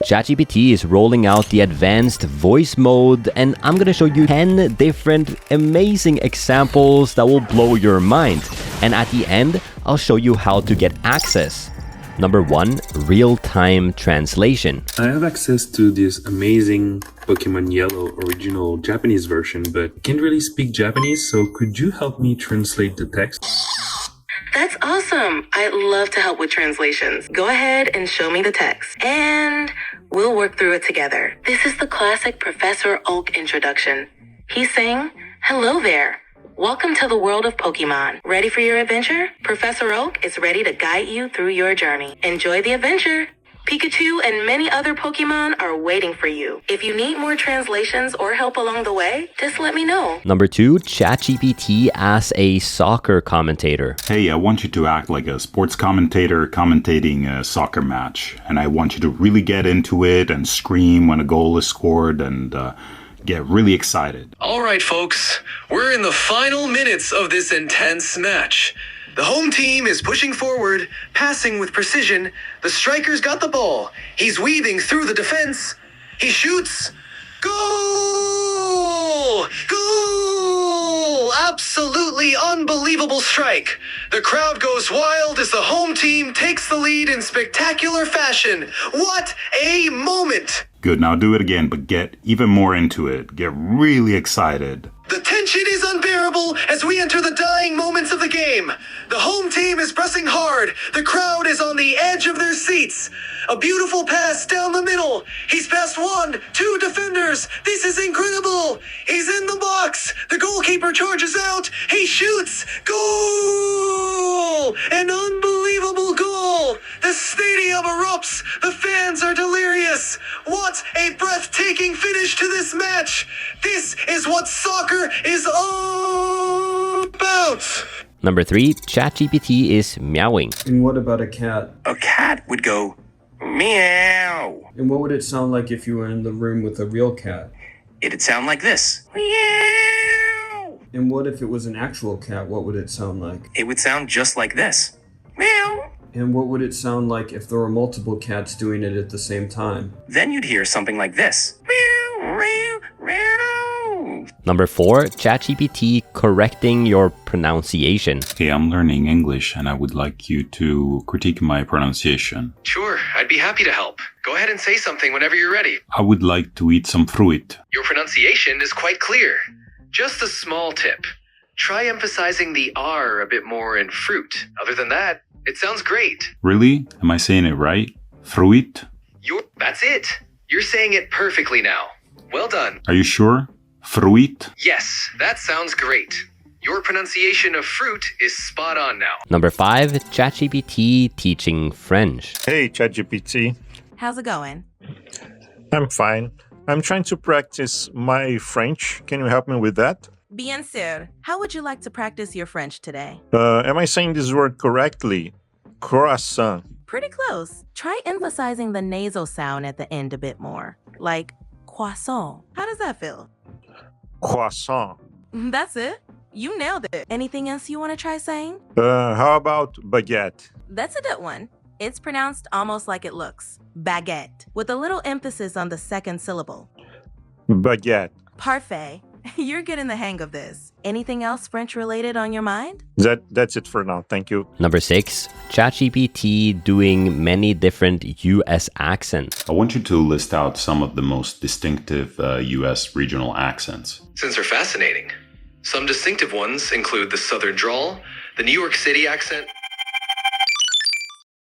ChatGPT is rolling out the advanced voice mode, and I'm gonna show you 10 different amazing examples that will blow your mind. And at the end, I'll show you how to get access. Number 1, real-time translation. I have access to this amazing Pokemon Yellow original Japanese version, but can't really speak Japanese, so could you help me translate the text? That's awesome. I'd love to help with translations. Go ahead and show me the text, and we'll work through it together. This is the classic Professor Oak introduction. He's saying, "Hello there. Welcome to the world of Pokemon. Ready for your adventure? Professor Oak is ready to guide you through your journey. Enjoy the adventure. Pikachu and many other Pokemon are waiting for you. If you need more translations or help along the way, just let me know." Number 2, ChatGPT as a soccer commentator. Hey, I want you to act like a sports commentator commentating a soccer match. And I want you to really get into it and scream when a goal is scored and get really excited. All right, folks. We're in the final minutes of this intense match. The home team is pushing forward, passing with precision. The striker's got the ball. He's weaving through the defense. He shoots. Goal! Goal! Absolutely unbelievable strike. The crowd goes wild as the home team takes the lead in spectacular fashion. What a moment! Good, now do it again, but get even more into it. Get really excited. The tension is unbearable as we enter the dying moments of the game. The home team is pressing hard. The crowd is on the edge of their seats. A beautiful pass down the middle. He's past 1, 2 defenders. This is incredible. He's in the box. The goalkeeper charges out. He shoots. Goal! An unbelievable goal. The stadium erupts. The fans are delirious. What a breathtaking finish to this match. This is what soccer is all about. Number 3, ChatGPT is meowing. And what about a cat? A cat would go meow. And what would it sound like if you were in the room with a real cat? It'd sound like this. Meow. And what if it was an actual cat? What would it sound like? It would sound just like this. Meow. And what would it sound like if there were multiple cats doing it at the same time? Then you'd hear something like this. Meow, meow, meow. Number 4, ChatGPT correcting your pronunciation. Okay, I'm learning English and I would like you to critique my pronunciation. Sure, I'd be happy to help. Go ahead and say something whenever you're ready. I would like to eat some fruit. Your pronunciation is quite clear. Just a small tip. Try emphasizing the R a bit more in fruit. Other than that, it sounds great. Really? Am I saying it right? Fruit? That's it. You're saying it perfectly now. Well done. Are you sure? Fruit? Yes, that sounds great. Your pronunciation of fruit is spot on now. Number 5, ChatGPT teaching French. Hey, ChatGPT. How's it going? I'm fine. I'm trying to practice my French. Can you help me with that? Bien sûr. How would you like to practice your French today? Am I saying this word correctly? Croissant. Pretty close. Try emphasizing the nasal sound at the end a bit more, like croissant. How does that feel? Croissant. That's it. You nailed it. Anything else you want to try saying? How about baguette? That's a good one. It's pronounced almost like it looks. Baguette, with a little emphasis on the second syllable. Baguette. Parfait. You're getting the hang of this. Anything else French related on your mind? That's it for now. Thank you. Number 6, ChatGPT doing many different US accents. I want you to list out some of the most distinctive US regional accents. Since they're fascinating. Some distinctive ones include the Southern drawl, the New York City accent.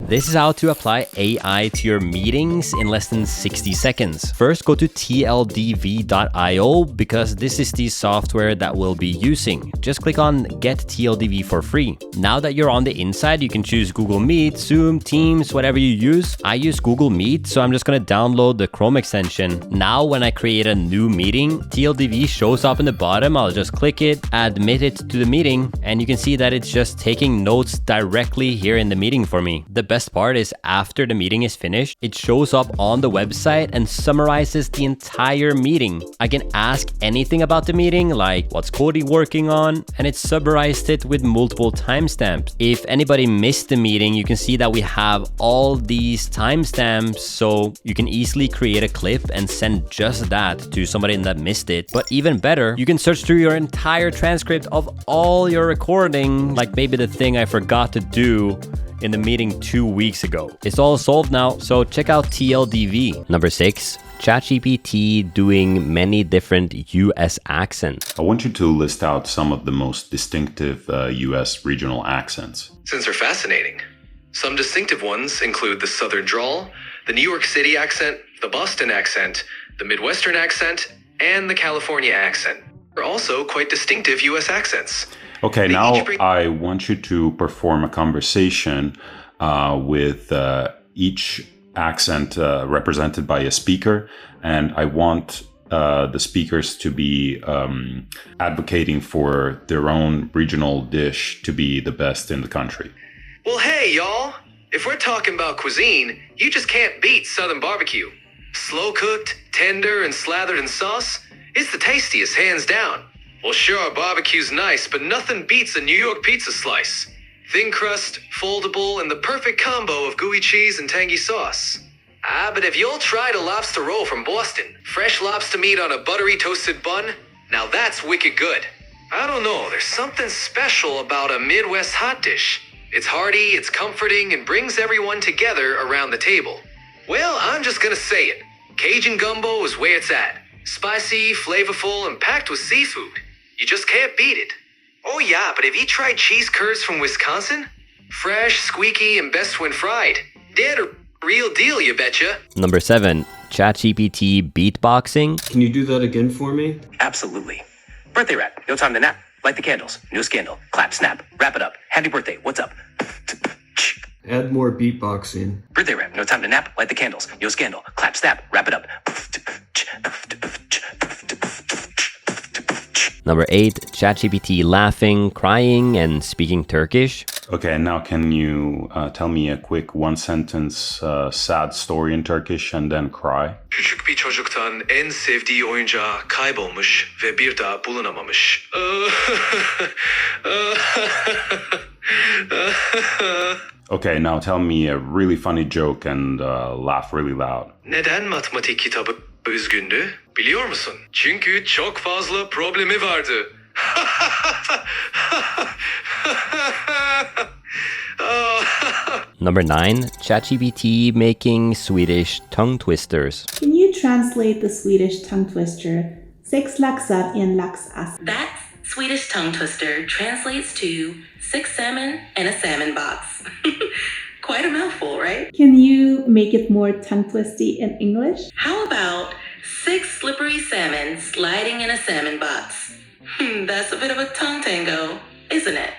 This is how to apply AI to your meetings in less than 60 seconds. First, go to tldv.io because this is the software that we'll be using. Just click on Get TLDV for free. Now that you're on the inside, you can choose Google Meet, Zoom, Teams, whatever you use. I use Google Meet, so I'm just going to download the Chrome extension. Now, when I create a new meeting, TLDV shows up in the bottom. I'll just click it, admit it to the meeting, and you can see that it's just taking notes directly here in the meeting for me. The best best part is after the meeting is finished, it shows up on the website and summarizes the entire meeting. I can ask anything about the meeting, like what's Cody working on, and it summarized it with multiple timestamps. If anybody missed the meeting, you can see that we have all these timestamps, so you can easily create a clip and send just that to somebody that missed it. But even better, you can search through your entire transcript of all your recording, like maybe the thing I forgot to do in the meeting 2 weeks ago. It's all solved now, so check out TLDV. Number 6, ChatGPT doing many different US accents. I want you to list out some of the most distinctive US regional accents. Since they're fascinating. Some distinctive ones include the Southern drawl, the New York City accent, the Boston accent, the Midwestern accent, and the California accent. They're also quite distinctive US accents. Okay, now I want you to perform a conversation with each accent represented by a speaker, and I want the speakers to be advocating for their own regional dish to be the best in the country. Well, hey, y'all. If we're talking about cuisine, you just can't beat Southern barbecue. Slow cooked, tender, and slathered in sauce, it's the tastiest, hands down. Well, sure, barbecue's nice, but nothing beats a New York pizza slice. Thin crust, foldable, and the perfect combo of gooey cheese and tangy sauce. But have y'all tried a lobster roll from Boston? Fresh lobster meat on a buttery toasted bun? Now that's wicked good. I don't know, there's something special about a Midwest hot dish. It's hearty, it's comforting, and brings everyone together around the table. Well, I'm just gonna say it. Cajun gumbo is where it's at. Spicy, flavorful, and packed with seafood. You just can't beat it. Oh yeah, but have you tried cheese curds from Wisconsin? Fresh, squeaky, and best when fried. They're the real deal, you betcha. Number 7, ChatGPT Beatboxing. Can you do that again for me? Absolutely. Birthday rap. No time to nap. Light the candles. New scandal. Clap, snap. Wrap it up. Happy birthday. What's up? Add more beatboxing. Birthday rap. No time to nap. Light the candles. New scandal. Clap, snap. Wrap it up. Number 8, ChatGPT laughing, crying, and speaking Turkish. Okay, now can you tell me a quick one-sentence sad story in Turkish and then cry? Küçük bir çocuktan en sevdiği oyuncağı kaybolmuş ve bir daha bulunamamış. Okay, now tell me a really funny joke and laugh really loud. Neden matematik kitabı üzgündü? Biliyor musun? Çünkü çok fazla problemi vardı. Number 9, ChatGPT making Swedish tongue twisters. Can you translate the Swedish tongue twister? 6 laxar, en lax ask. That Swedish tongue twister translates to 6 salmon and a salmon box. Quite a mouthful, right? Can you make it more tongue twisty in English? How about 6 slippery salmon sliding in a salmon box? That's a bit of a tongue tango, isn't it?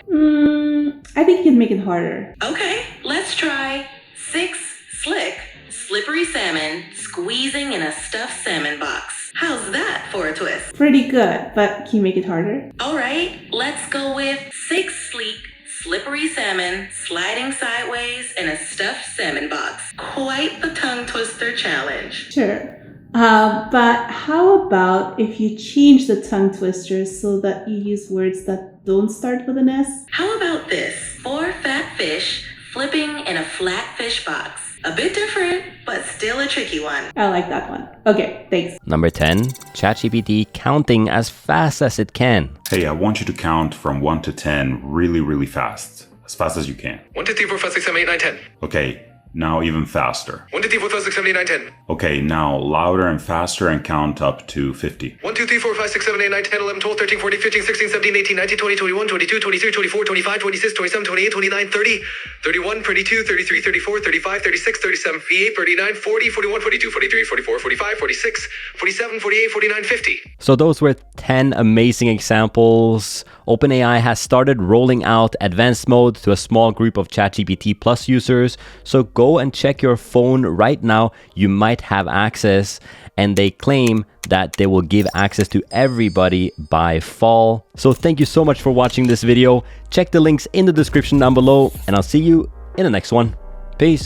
I think you can make it harder. Okay, let's try 6 slick, slippery salmon squeezing in a stuffed salmon box. How's that for a twist? Pretty good, but can you make it harder? All right, let's go with 6 sleek, slippery salmon sliding sideways in a stuffed salmon box. Quite the tongue twister challenge. Sure. But how about if you change the tongue twister so that you use words that don't start with an S? How about this? 4 fat fish flipping in a flat fish box. A bit different, but still a tricky one. I like that one. Okay, thanks. Number 10, ChatGPT counting as fast as it can. Hey, I want you to count from 1 to 10 really, really fast. As fast as you can. 1, 2, 3, 4, 5, 6, 7, 8, 9, 10. Okay, now even faster. 1, 2, 3, 4, 5, 6, 7, 8, 9, 10. Okay, now louder and faster and count up to 50. 1, 2, 3, 4, 5, 6, 7, 8, 9, 10, 11, 12, 13, 14, 15, 16, 17, 18, 19, 20, 21, 22, 23, 24, 25, 26, 27, 28, 29, 30, 31, 32, 33, 34, 35, 36, 37, 38, 39, 40, 41, 42, 43, 44, 45, 46, 47, 48, 49, 50. So those were 10 amazing examples. OpenAI has started rolling out advanced mode to a small group of ChatGPT Plus users. So go and check your phone right now. You might have access, and they claim that they will give access to everybody by fall. So thank you so much for watching this video. Check the links in the description down below, and I'll see you in the next one. Peace.